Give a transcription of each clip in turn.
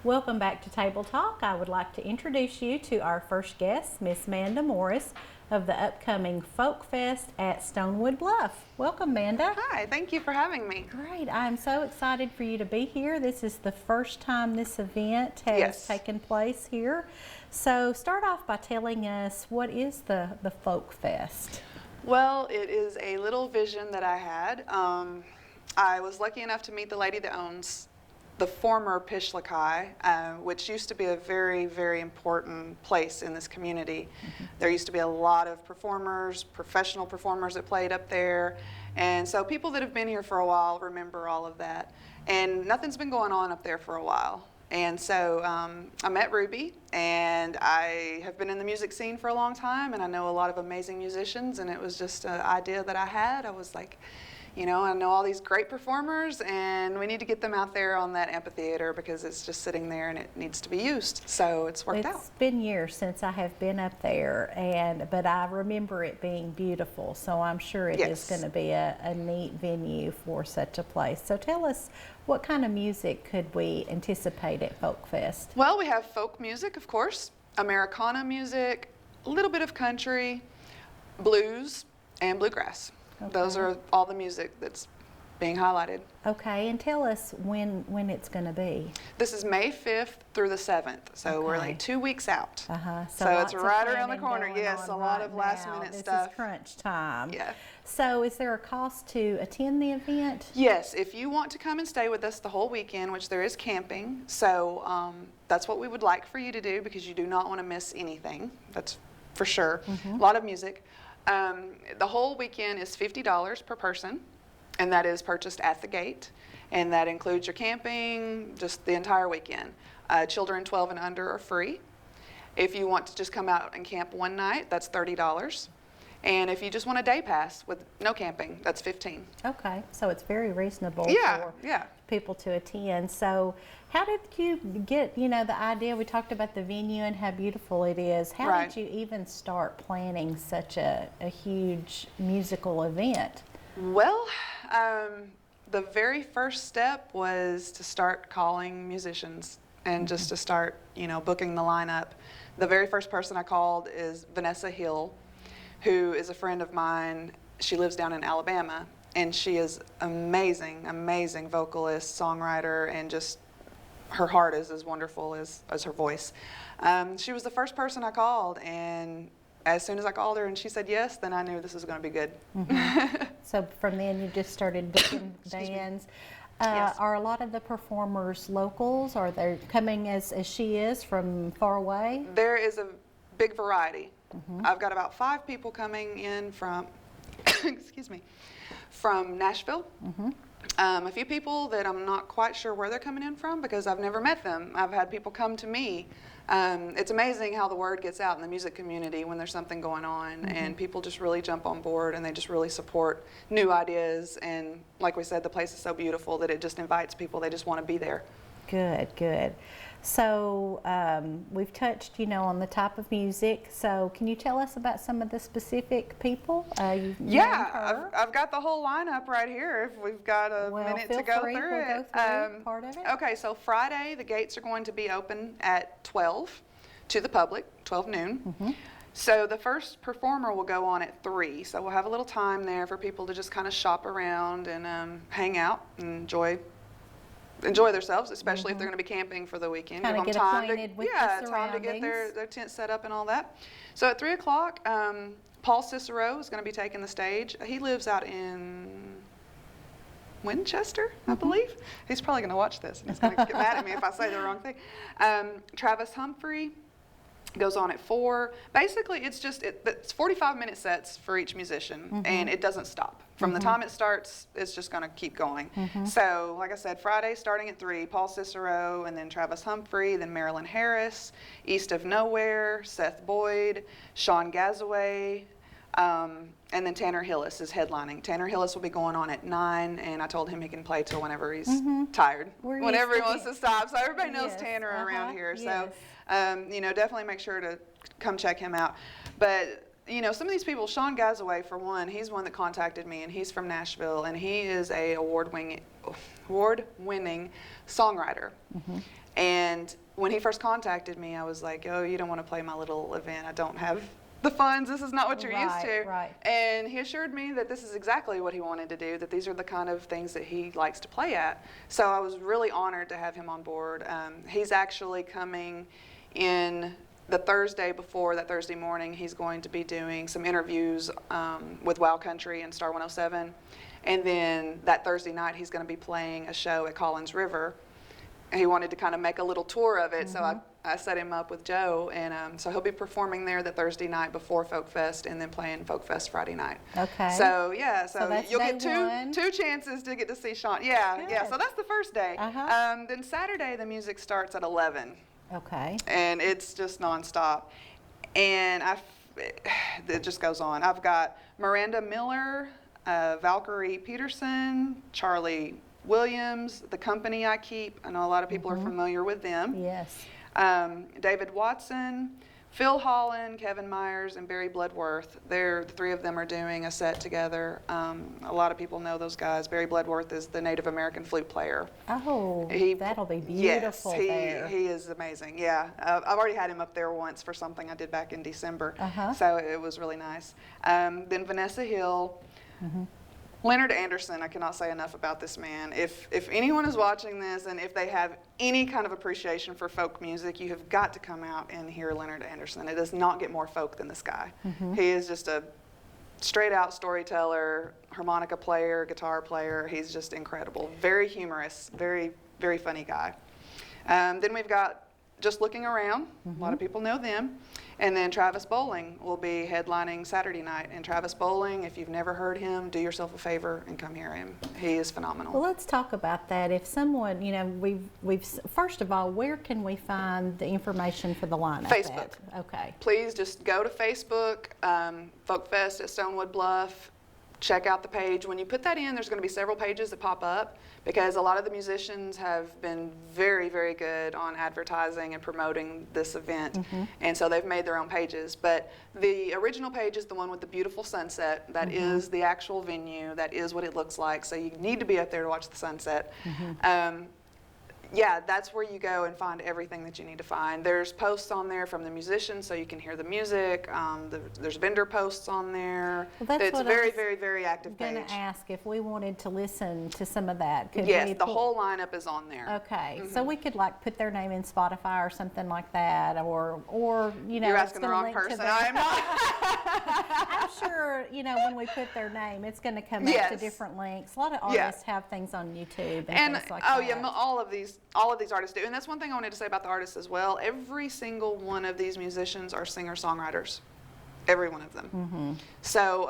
Welcome back to Table Talk. I would like to introduce you to our first guest, Miss Mandah Morris of the upcoming Folk Fest at Stonewood Bluff. Welcome, Mandah. Hi, thank you for having me. Great. I'm so excited for you to be here. This is the first time this event has taken place here. So start off by telling us, what is the Folk Fest? Well, it is a little vision that I had. I was lucky enough to meet the lady that owns the former Pishlakai, which used to be a very, very important place in this community. There used to be a lot of performers, professional performers that played up there. And so people that have been here for a while remember all of that. And nothing's been going on up there for a while. And so I met Ruby, and I have been in the music scene for a long time, and I know a lot of amazing musicians, and it was just an idea that I had. I was like, you know, I know all these great performers, and we need to get them out there on that amphitheater because it's just sitting there and it needs to be used. So it's worked out. It's been years since I have been up there, but I remember it being beautiful. So I'm sure it is going to be a neat venue for such a place. So tell us, what kind of music could we anticipate at Folk Fest? Well, we have folk music, of course, Americana music, a little bit of country, blues, and bluegrass. Okay. Those are all the music that's being highlighted. Okay, and tell us when it's going to be. This is May 5th through the 7th, so we're like 2 weeks out. So it's right around the corner. Yes, a lot of last minute stuff. This is crunch time. Yeah. So is there a cost to attend the event? Yes, if you want to come and stay with us the whole weekend, which there is camping, so that's what we would like for you to do because you do not want to miss anything. That's for sure. A lot of music. The whole weekend is $50 per person, and that is purchased at the gate, and that includes your camping, just the entire weekend. Children 12 and under are free. If you want to just come out and camp one night, that's $30. And if you just want a day pass with no camping, that's $15. Okay, so it's very reasonable for people to attend. So how did you get, the idea? We talked about the venue and how beautiful it is. How did you even start planning such a huge musical event? Well, the very first step was to start calling musicians and just to start, booking the lineup. The very first person I called is Vanessa Hill, who is a friend of mine. She lives down in Alabama, and she is amazing, amazing vocalist, songwriter, and just her heart is as wonderful as her voice. She was the first person I called, and as soon as I called her and she said yes, then I knew this was going to be good. So from then you just started booking bands. Yes. Are a lot of the performers locals? Are they coming as she is from far away? There is a big variety. I've got about 5 people coming in from, from Nashville. A few people that I'm not quite sure where they're coming in from because I've never met them. I've had people come to me. It's amazing how the word gets out in the music community when there's something going on, and people just really jump on board and they just really support new ideas. And like we said, the place is so beautiful that it just invites people. They just want to be there. Good, good. So we've touched, on the type of music. So can you tell us about some of the specific people? Yeah, I've got the whole lineup right here. If we've got a minute to go through it. We'll go through part of it. Okay, so Friday the gates are going to be open at 12 to the public, 12 noon. So the first performer will go on at 3. So we'll have a little time there for people to just kind of shop around and hang out and enjoy themselves, especially if they're going to be camping for the weekend. Kind of get acquainted with the surroundings. Time to get their tent set up and all that. So at 3 o'clock, Paul Cicero is going to be taking the stage. He lives out in Winchester, I believe. He's probably going to watch this, and he's going to get mad at me if I say the wrong thing. Travis Humphrey goes on at 4. Basically, it's 45-minute sets for each musician, and it doesn't stop. From the time it starts, it's just going to keep going. So, like I said, Friday starting at 3, Paul Cicero, and then Travis Humphrey, then Marilyn Harris, East of Nowhere, Seth Boyd, Sean Gazaway, and then Tanner Hillis is headlining. Tanner Hillis will be going on at 9, and I told him he can play till whenever he's tired, whenever he wants to stop. So everybody knows Tanner around here. So, definitely make sure to come check him out. But some of these people, Sean Gazaway, for one, he's one that contacted me, and he's from Nashville, and he is a award-winning songwriter. And when he first contacted me, I was like, oh, you don't want to play my little event. I don't have the funds. This is not what you're used to. Right. And he assured me that this is exactly what he wanted to do, that these are the kind of things that he likes to play at. So I was really honored to have him on board. He's actually coming in the Thursday before, that Thursday morning. He's going to be doing some interviews with Wild Country and Star 107. And then that Thursday night, he's going to be playing a show at Collins River. And he wanted to kind of make a little tour of it, so I set him up with Joe, and so he'll be performing there the Thursday night before Folk Fest, and then playing Folk Fest Friday night. Okay. So yeah, so you'll get one. two chances to get to see Sean. Yeah, Good. yeah. So that's the first day. Then Saturday the music starts at 11. Okay. And it's just nonstop, and it just goes on. I've got Miranda Miller, Valkyrie Peterson, Charlie Williams, The Company I Keep. I know a lot of people are familiar with them. Yes. David Watson, Phil Holland, Kevin Myers, and Barry Bloodworth. The three of them are doing a set together. A lot of people know those guys. Barry Bloodworth is the Native American flute player. Oh, that'll be beautiful. Yes, he is amazing. Yeah, I've already had him up there once for something I did back in December. So it was really nice. Then Vanessa Hill. Leonard Anderson, I cannot say enough about this man. If anyone is watching this and if they have any kind of appreciation for folk music, you have got to come out and hear Leonard Anderson. It does not get more folk than this guy. He is just a straight out storyteller, harmonica player, guitar player. He's just incredible. Very humorous, very, very funny guy. Then we've got Just Looking Around. A lot of people know them. And then Travis Bowling will be headlining Saturday night. And Travis Bowling, if you've never heard him, do yourself a favor and come hear him. He is phenomenal. Well, let's talk about that. If someone, we've first of all, where can we find the information for the lineup? Facebook. Okay. Please just go to Facebook, Folk Fest at Stonewood Bluff. Check out the page. When you put that in, there's going to be several pages that pop up, because a lot of the musicians have been very, very good on advertising and promoting this event. And so they've made their own pages. But the original page is the one with the beautiful sunset. That is the actual venue. That is what it looks like. So you need to be up there to watch the sunset. Yeah, that's where you go and find everything that you need to find. There's posts on there from the musicians so you can hear the music. There's vendor posts on there. Well, it's a very, very, very active page. I was going to ask if we wanted to listen to some of that. Yes, the whole lineup is on there. Okay, so we could like put their name in Spotify or something like that, or You're asking the wrong person. I am not. I'm sure when we put their name, it's going to come up to different links. A lot of artists have things on YouTube and things like that. Yeah, all of these artists do. And that's one thing I wanted to say about the artists as well. Every single one of these musicians are singer-songwriters. Every one of them. So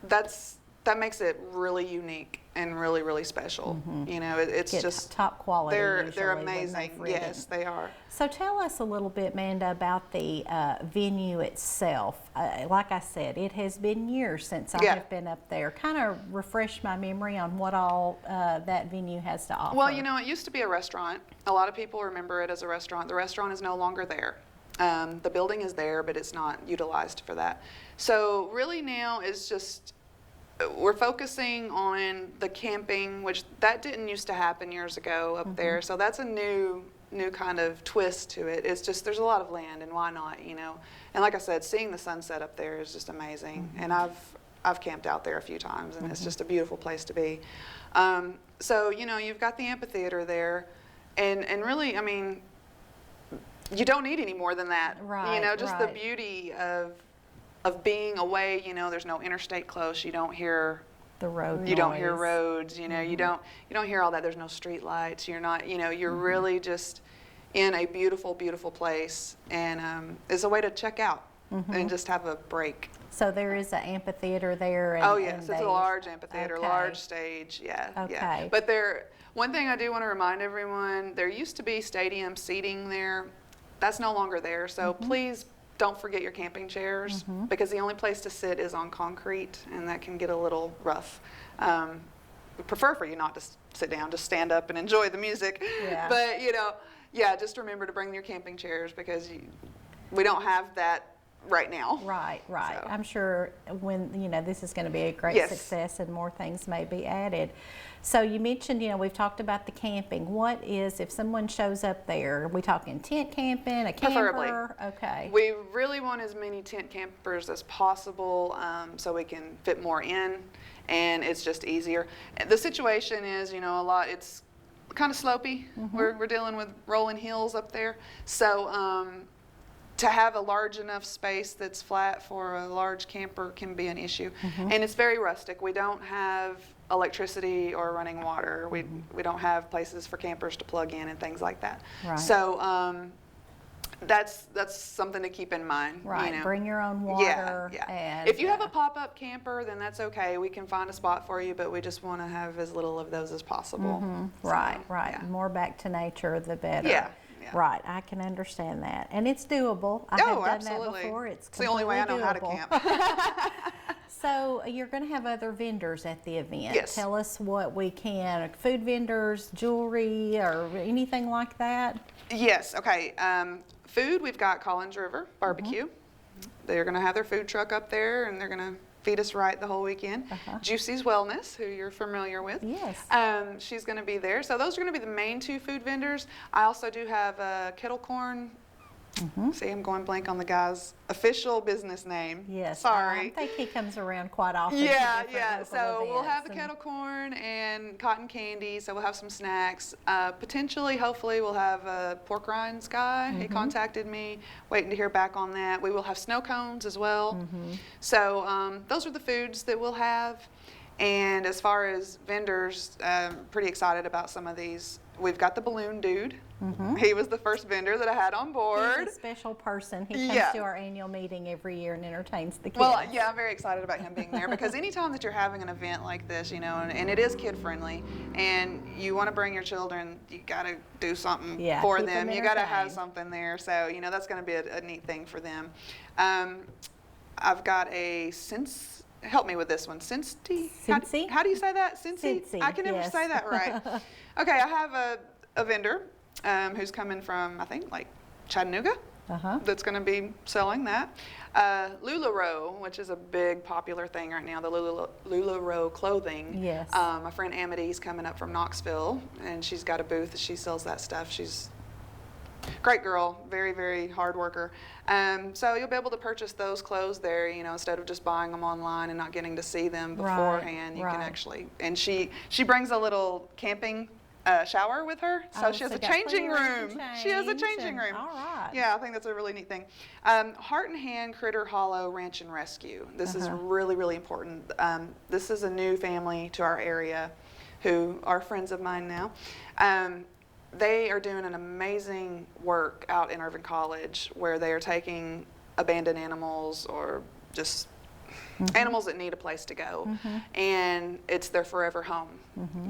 that makes it really unique and really, really special. It's just top quality. They're amazing. Yes, they are. So tell us a little bit, Mandah, about the venue itself. Like I said, it has been years since I have been up there. Kind of refresh my memory on what all that venue has to offer. Well, it used to be a restaurant. A lot of people remember it as a restaurant. The restaurant is no longer there. The building is there, but it's not utilized for that. So really now it's just, we're focusing on the camping, which that didn't used to happen years ago up there. So that's a new kind of twist to it. It's just, there's a lot of land, and why not, And like I said, seeing the sunset up there is just amazing. And I've camped out there a few times, and it's just a beautiful place to be. So, you've got the amphitheater there, and really, I mean, you don't need any more than that. Right, just the beauty of being away. There's no interstate close. You don't hear the road. You don't hear roads. You don't hear all that. There's no street lights. You're not. You're really just in a beautiful, beautiful place, and it's a way to check out and just have a break. So there is an amphitheater there. Oh yes, it's a large amphitheater, large stage. Yeah. Okay. Yeah. But one thing I do want to remind everyone: there used to be stadium seating there. That's no longer there. So please don't forget your camping chairs, because the only place to sit is on concrete, and that can get a little rough. We prefer for you not to sit down, just stand up and enjoy the music. Yeah. But just remember to bring your camping chairs, because we don't have that right now. Right. So. I'm sure when, this is going to be a great success and more things may be added. So you mentioned, we've talked about the camping. What is, if someone shows up there, are we talking tent camping, a camper? Preferably. Okay. We really want as many tent campers as possible so we can fit more in, and it's just easier. The situation is, it's kind of slopey. We're dealing with rolling hills up there. So to have a large enough space that's flat for a large camper can be an issue. And it's very rustic. We don't have electricity or running water. We don't have places for campers to plug in and things like that. Right. So that's something to keep in mind. Right. Bring your own water. Yeah. And, if you have a pop-up camper, then that's okay. We can find a spot for you, but we just want to have as little of those as possible. Right. Yeah. More back to nature, the better. Yeah. Right, I can understand that, and it's doable. I have done absolutely. that before. It's the only way I know how to doable. camp. So you're going to have other vendors at the event. Yes. Tell us what we can. Food vendors, jewelry, or anything like that. Yes. Okay. Food. We've got Collins River Barbecue. They're going to have their food truck up there, and they're going to feed us right the whole weekend. Juicy's Wellness, who you're familiar with. Yes. She's going to be there. So those are going to be the main two food vendors. I also do have Kettle Corn. See, I'm going blank on the guy's official business name. Yes. Sorry. I think he comes around quite often. Yeah. So we'll have the kettle corn and cotton candy. So we'll have some snacks. Potentially, hopefully, we'll have a pork rinds guy. He contacted me, waiting to hear back on that. We will have snow cones as well. So those are the foods that we'll have. And as far as vendors, pretty excited about some of these. We've got the balloon dude. He was the first vendor that I had on board. He's a special person. He comes to our annual meeting every year and entertains the kids. Well, yeah, I'm very excited about him being there because anytime that you're having an event like this, and it is kid friendly, and you want to bring your children, you got to do something for them. You got to have something there. So, that's going to be a neat thing for them. I've got a help me with this one. Cincy? How do you say that? Cincy? I can never say that right. Okay, I have a vendor who's coming from, I think, like Chattanooga. That's going to be selling that. LuLaRoe, which is a big popular thing right now, the LuLaRoe clothing. Yes. My friend Amity's coming up from Knoxville, and she's got a booth. She sells that stuff. She's great girl, very, very hard worker. So you'll be able to purchase those clothes there, instead of just buying them online and not getting to see them beforehand. You can actually, and she brings a little camping shower with her, so she has a changing room. She has a changing room. All right. Yeah, I think that's a really neat thing. Heart and Hand Critter Hollow Ranch and Rescue. This is really, really important. This is a new family to our area who are friends of mine now. They are doing an amazing work out in Irvine College where they are taking abandoned animals or just animals that need a place to go, and it's their forever home.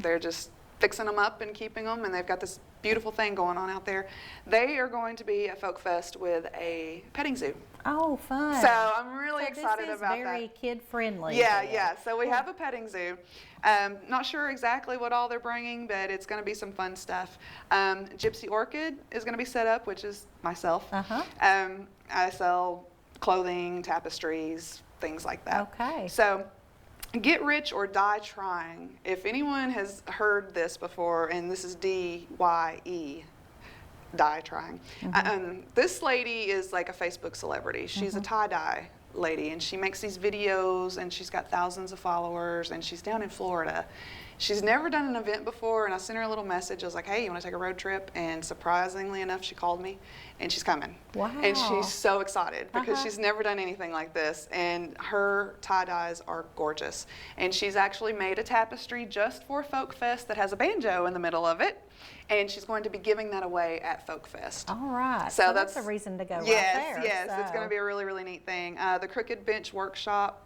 They're just fixing them up and keeping them, and they've got this beautiful thing going on out there. They are going to be at Folk Fest with a petting zoo. Oh, fun. So I'm really excited about that. This is very kid-friendly. Yeah. So we have a petting zoo. Not sure exactly what all they're bringing, but it's going to be some fun stuff. Gypsy Orchid is going to be set up, which is myself. I sell clothing, tapestries, things like that. Okay. So get rich or die trying. If anyone has heard this before, and this is DYE, die trying. This lady is like a Facebook celebrity. She's a tie-dye lady, and she makes these videos, and she's got thousands of followers, and she's down in Florida. She's never done an event before, and I sent her a little message. I was like, hey, you want to take a road trip? And surprisingly enough, she called me, and she's coming. Wow. And she's so excited because she's never done anything like this, and her tie-dyes are gorgeous. And she's actually made a tapestry just for Folk Fest that has a banjo in the middle of it, and she's going to be giving that away at Folk Fest. All right. So that's a reason to go right there. Yes, it's going to be a really, really neat thing. The Crooked Bench Workshop.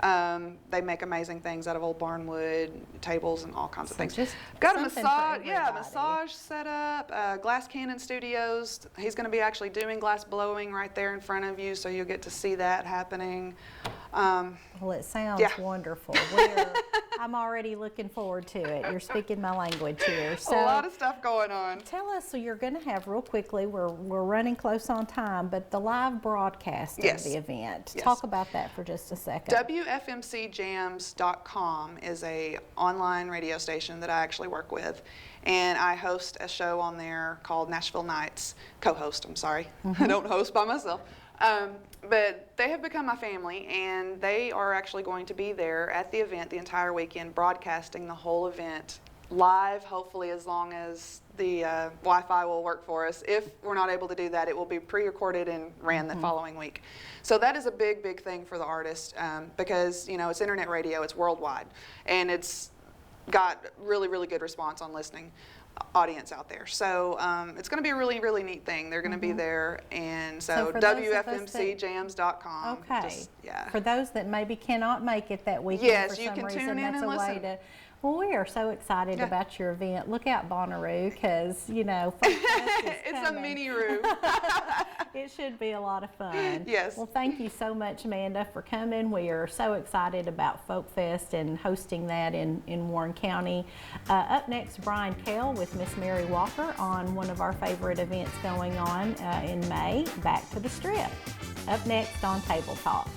They make amazing things out of old barnwood, tables, and all kinds of things. Got a massage set up, Glass Cannon Studios. He's going to be actually doing glass blowing right there in front of you, so you'll get to see that happening. Well, it sounds wonderful. Where I'm already looking forward to it. You're speaking my language here. So, a lot of stuff going on. Tell us, so you're going to have, real quickly, we're running close on time, but the live broadcast of the event. Yes. Talk about that for just a second. WFMCjams.com is a online radio station that I actually work with, and I host a show on there called Nashville Nights. Co-host, I'm sorry. I don't host by myself. But they have become my family, and they are actually going to be there at the event the entire weekend, broadcasting the whole event live, hopefully, as long as the Wi-Fi will work for us. If we're not able to do that, it will be pre-recorded and ran the following week. So that is a big, big thing for the artist, because, you know, it's internet radio, it's worldwide, and it's got really, really good response on listening audience out there. So it's going to be a really, really neat thing. They're going to be there, and so WFMCjams.com. Okay. For those that maybe cannot make it that weekend, yes, for some you can reason, tune in that's and a listen. way to. Well, we are so excited about your event. Look out, Bonnaroo, because, you know, Folk Fest is it's coming. a mini-roo. It should be a lot of fun. Yes. Well, thank you so much, Mandah, for coming. We are so excited about Folk Fest and hosting that in Warren County. Up next, Brian Kell with Miss Mary Walker on one of our favorite events going on in May, Back to the Strip. Up next on Table Talk.